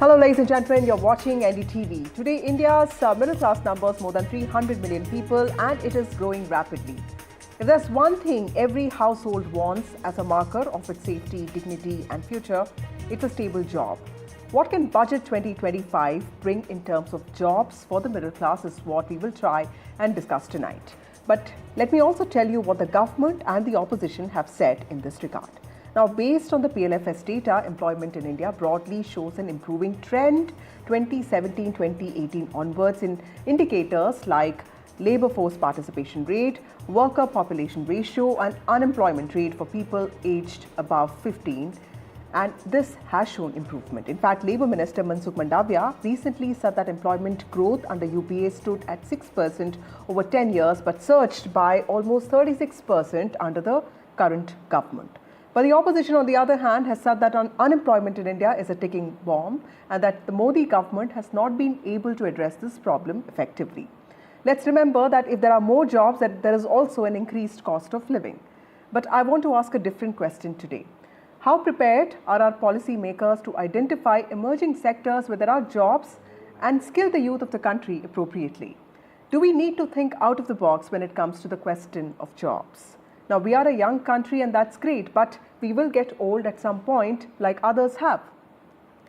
Hello ladies and gentlemen, you're watching NDTV. Today India's middle class numbers more than 300 million people and it is growing rapidly. If there's one thing every household wants as a marker of its safety, dignity and future, it's a stable job. What can Budget 2025 bring in terms of jobs for the middle class is what we will try and discuss tonight. But let me also tell you what the government and the opposition have said in this regard. Now, based on the PLFS data, employment in India broadly shows an improving trend 2017-2018 onwards in indicators like labour force participation rate, worker population ratio and unemployment rate for people aged above 15. And this has shown improvement. In fact, Labour Minister Mansukh Mandavia recently said that employment growth under UPA stood at 6% over 10 years, but surged by almost 36% under the current government. But the opposition, on the other hand, has said that unemployment in India is a ticking bomb and that the Modi government has not been able to address this problem effectively. Let's remember that if there are more jobs, that there is also an increased cost of living. But I want to ask a different question today. How prepared are our policymakers to identify emerging sectors where there are jobs and skill the youth of the country appropriately? Do we need to think out of the box when it comes to the question of jobs? Now, we are a young country and that's great, but we will get old at some point like others have.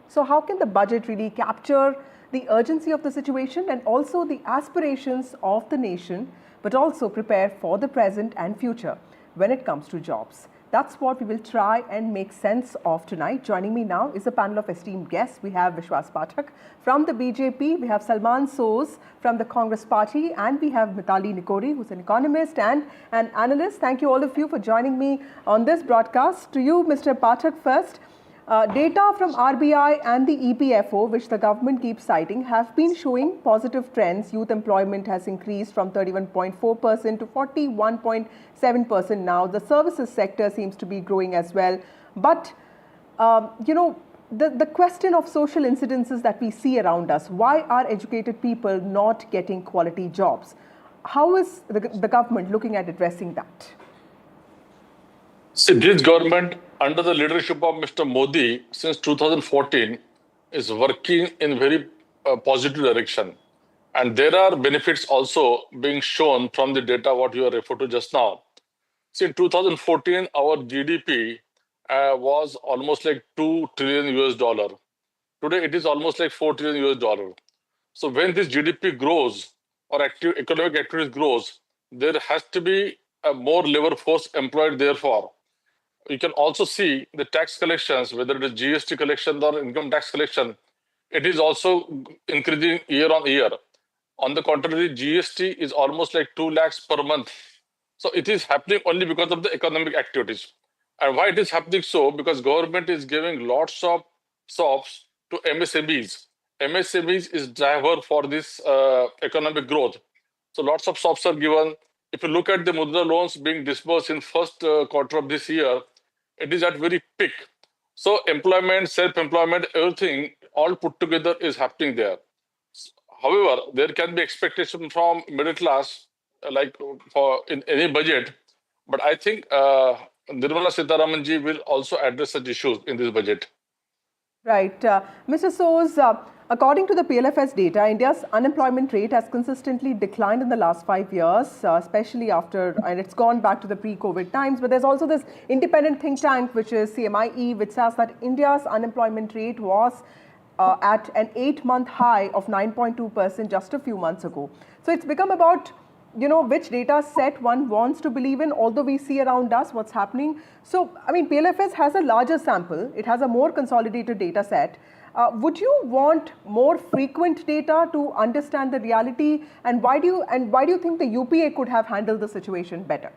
So how can the budget really capture the urgency of the situation and also the aspirations of the nation, but also prepare for the present and future when it comes to jobs? That's what we will try and make sense of tonight. Joining me now is a panel of esteemed guests. We have Vishwas Pathak from the BJP, we have Salman Soz from the Congress Party, and we have Mitali Nikori, who's an economist and an analyst. Thank you all of you for joining me on this broadcast. To you, Mr. Pathak, first. Data from RBI and the EPFO, which the government keeps citing, have been showing positive trends. Youth employment has increased from 31.4% to 41.7% now. The services sector seems to be growing as well. But, the question of social incidences that we see around us, why are educated people not getting quality jobs? How is the government looking at addressing that? See, this government, under the leadership of Mr. Modi, since 2014, is working in very positive direction. And there are benefits also being shown from the data what you are referred to just now. See, in 2014, our GDP was almost like $2 trillion US. Today, it is almost like $4 trillion US. So when this GDP grows or economic activity grows, there has to be a more labor force employed therefore. You can also see the tax collections, whether it is GST collection or income tax collection, it is also increasing year on year. On the contrary, GST is almost like 2 lakhs per month. So it is happening only because of the economic activities. And why it is happening so? Because government is giving lots of shops to MSMEs. MSMEs is driver for this economic growth. So lots of shops are given. If you look at the Mudra loans being disbursed in first quarter of this year, it is at very peak. So employment, self-employment, everything all put together is happening there. However, there can be expectation from middle class, like for in any budget. But I think Nirmala Sitharaman ji will also address such issues in this budget. Right. Mr. Soz, according to the PLFS data, India's unemployment rate has consistently declined in the last 5 years, especially after, and it's gone back to the pre-COVID times. But there's also this independent think tank, which is CMIE, which says that India's unemployment rate was at an 8-month high of 9.2% just a few months ago. So it's become about which data set one wants to believe in, although we see around us what's happening. So, I mean, PLFS has a larger sample. It has a more consolidated data set. Would you want more frequent data to understand the reality? And why do you think the UPA could have handled the situation better?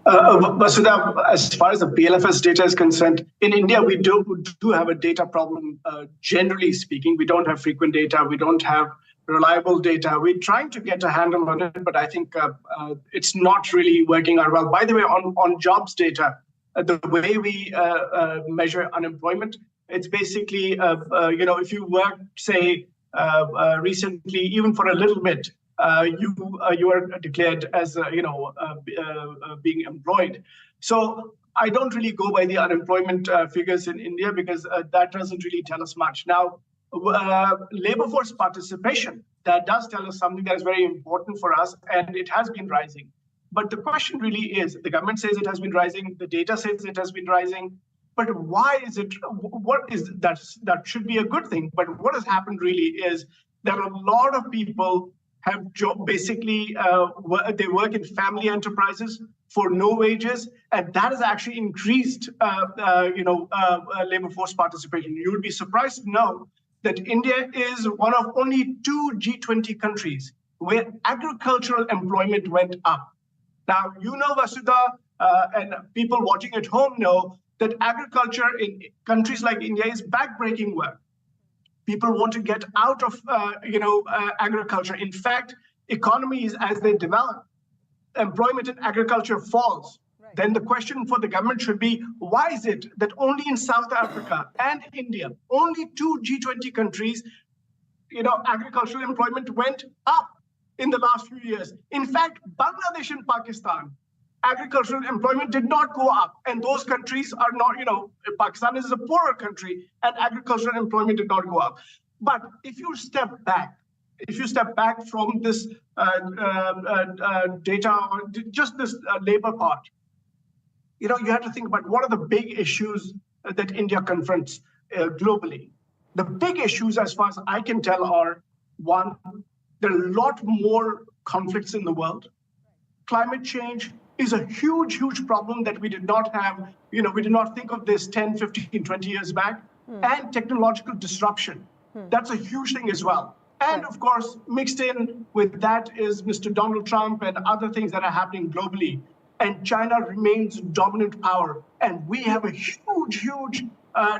Vasudha, as far as the PLFS data is concerned, in India, we do have a data problem, generally speaking. We don't have frequent data. We don't have reliable data. We're trying to get a handle on it, but I think it's not really working out well. By the way, on jobs data, the way we measure unemployment, it's basically, if you work, say, recently, even for a little bit, you are declared as being employed. So I don't really go by the unemployment figures in India because that doesn't really tell us much. Now, labor force participation, that does tell us something that is very important for us, and it has been rising. But the question really is, the government says it has been rising, the data says it has been rising, but why is it, what is that should be a good thing. But what has happened really is that a lot of people have basically, they work in family enterprises for no wages, and that has actually increased, labor force participation. You would be surprised to know that India is one of only 2 G20 countries where agricultural employment went up. Now, Vasudha, and people watching at home know that agriculture in countries like India is backbreaking work. People want to get out of, agriculture. In fact, economies, as they develop, employment in agriculture falls. Right. Then the question for the government should be, why is it that only in South Africa and India, only 2 G20 countries, agricultural employment went up in the last few years? In fact, Bangladesh and Pakistan, agricultural employment did not go up. And those countries are not, Pakistan is a poorer country and agricultural employment did not go up. But if you step back from this data, or just this labor part, you have to think about what are the big issues that India confronts globally. The big issues, as far as I can tell, are, one, there are a lot more conflicts in the world. Climate change is a huge, huge problem that we did not have, we did not think of this 10, 15, 20 years back. And technological disruption. That's a huge thing as well. And of course, mixed in with that is Mr. Donald Trump and other things that are happening globally. And China remains dominant power. And we have a huge, huge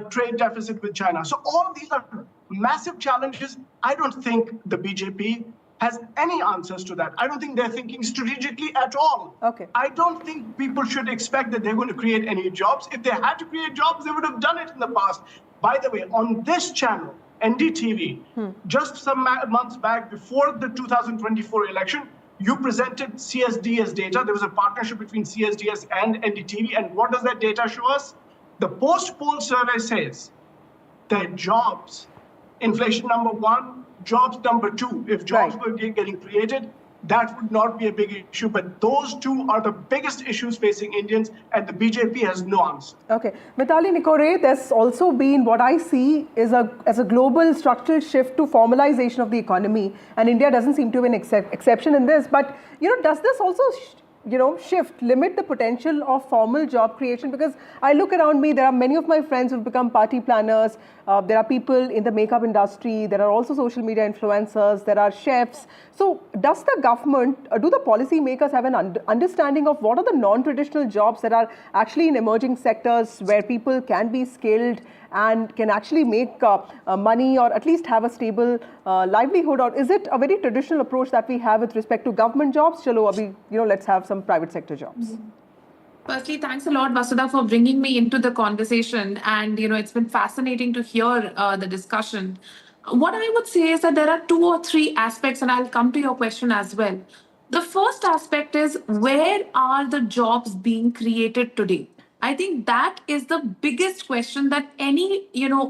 trade deficit with China. So all these are massive challenges. I don't think the BJP has any answers to that. I don't think they're thinking strategically at all. Okay. I don't think people should expect that they're going to create any jobs. If they had to create jobs, they would have done it in the past. By the way, on this channel, NDTV, just some months back before the 2024 election, you presented CSDS data. There was a partnership between CSDS and NDTV. And what does that data show us? The post-poll survey says that jobs, inflation number 1, jobs number 2, if jobs were getting created, that would not be a big issue. But those two are the biggest issues facing Indians, and the BJP has no answer. Okay. Mitali Nikore, there's also been what I see is as a global structural shift to formalization of the economy, and India doesn't seem to be an exception in this. But, does this also limit the potential of formal job creation? Because I look around me, there are many of my friends who've become party planners. There are people in the makeup industry. There are also social media influencers. There are chefs. So does the government, do the policymakers have an understanding of what are the non-traditional jobs that are actually in emerging sectors where people can be skilled and can actually make money or at least have a stable livelihood? Or is it a very traditional approach that we have with respect to government jobs? Chalo, abhi, let's have some private sector jobs. Firstly, thanks a lot, Vasudha, for bringing me into the conversation. And, it's been fascinating to hear the discussion. What I would say is that there are 2 or 3 aspects, and I'll come to your question as well. The first aspect is, where are the jobs being created today? I think that is the biggest question that any,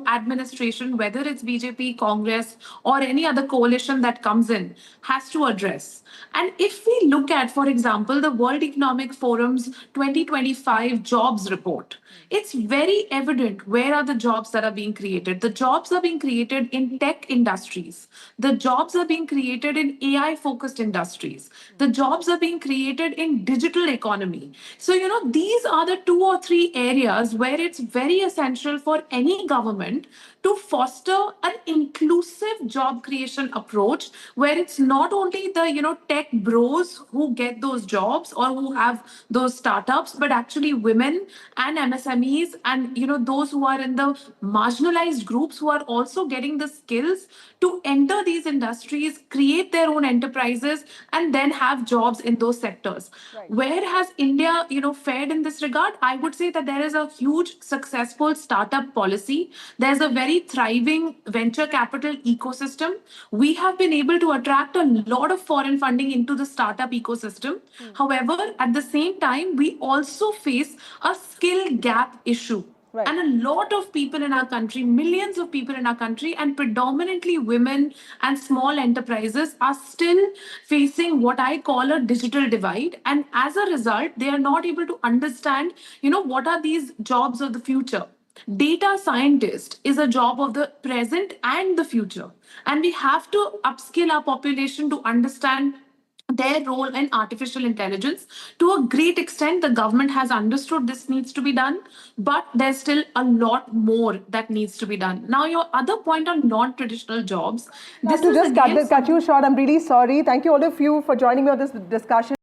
administration, whether it's BJP, Congress, or any other coalition that comes in, has to address. And if we look at, for example, the World Economic Forum's 2025 jobs report, it's very evident where are the jobs that are being created. The jobs are being created in tech industries. The jobs are being created in AI-focused industries. The jobs are being created in digital economy. So, these are the 2 or 3 areas where it's very essential for any government to foster an inclusive job creation approach, where it's not only the tech bros who get those jobs or who have those startups, but actually women and MSMEs and those who are in the marginalized groups who are also getting the skills to enter these industries, create their own enterprises, and then have jobs in those sectors. Right. Where has India, fared in this regard? I would say that there is a huge successful startup policy. There's a very very thriving venture capital ecosystem. We have been able to attract a lot of foreign funding into the startup ecosystem. However, at the same time, we also face a skill gap issue. Right. And a lot of people in our country, millions of people in our country, and predominantly women and small enterprises are still facing what I call a digital divide. And as a result, they are not able to understand, what are these jobs of the future. Data scientist is a job of the present and the future. And we have to upskill our population to understand their role in artificial intelligence. To a great extent, the government has understood this needs to be done, but there's still a lot more that needs to be done. Now, your other point on non-traditional jobs, This to just cut you short, I'm really sorry. Thank you all of you for joining me on this discussion.